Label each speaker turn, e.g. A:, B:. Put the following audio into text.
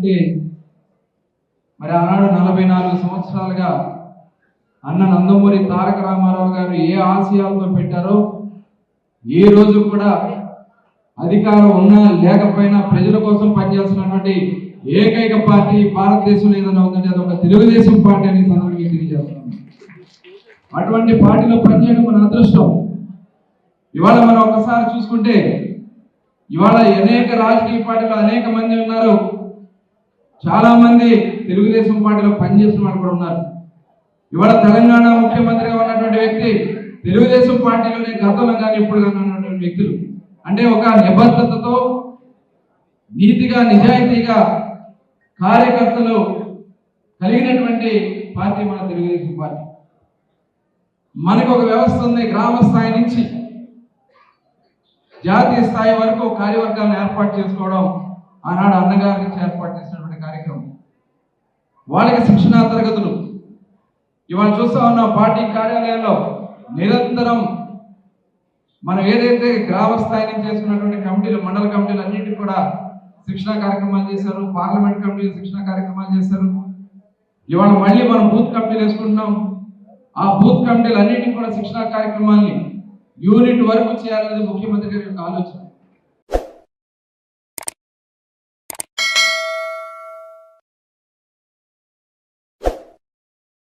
A: అంటే మరి ఆనాడు 44 సంవత్సరాలుగా అన్న నందమూరి తారక రామారావు గారు ఏ ఆశయాలతో పెట్టారో ఈ రోజు కూడా అధికారం ఉన్నా లేకపోయినా ప్రజల కోసం పనిచేస్తున్నటువంటి ఏకైక పార్టీ భారతదేశంలో ఏదైనా ఉందంటే అది ఒక తెలుగుదేశం పార్టీ అని సందర్భంగా తెలియజేస్తున్నాం. అటువంటి పార్టీలో పనిచేయడం మన అదృష్టం. ఇవాళ మనం ఒకసారి చూసుకుంటే ఇవాళ అనేక రాజకీయ పార్టీలు అనేక మంది ఉన్నారు. చాలా మంది తెలుగుదేశం పార్టీలో పనిచేసిన వాళ్ళు కూడా ఉన్నారు. ఇవాళ తెలంగాణ ముఖ్యమంత్రిగా ఉన్నటువంటి వ్యక్తి తెలుగుదేశం పార్టీలోనే గతంలో కానీ ఇప్పుడు కానీ ఉన్నటువంటి వ్యక్తులు, అంటే ఒక నిబద్ధతతో నీతిగా నిజాయితీగా కార్యకర్తలు కలిగినటువంటి పార్టీ మన తెలుగుదేశం పార్టీ. మనకు ఒక వ్యవస్థ ఉంది. గ్రామ స్థాయి నుంచి జాతీయ స్థాయి వరకు కార్యవర్గాలను ఏర్పాటు చేసుకోవడం ఆనాడు అన్నగారి నుంచి ఏర్పాటు చేసినటువంటి కార్యక్రమం. వాళ్ళకి శిక్షణా తరగతులు ఇవాళ చూస్తా ఉన్న పార్టీ కార్యాలయంలో నిరంతరం మనం ఏదైతే గ్రామ స్థాయి నుంచి చేసుకున్నటువంటి కమిటీలు, మండల కమిటీలు అన్నింటినీ కూడా శిక్షణా కార్యక్రమాలు చేశారు. పార్లమెంట్ కమిటీలు శిక్షణా కార్యక్రమాలు చేశారు. ఇవాళ మళ్ళీ మనం బూత్ కమిటీలు వేసుకుంటున్నాం. ఆ బూత్ కమిటీలు అన్నింటినీ కూడా శిక్షణా కార్యక్రమాల్ని యూనిట్ వరకు చేయాలనేది ముఖ్యమంత్రి గారి యొక్క ఆలోచన.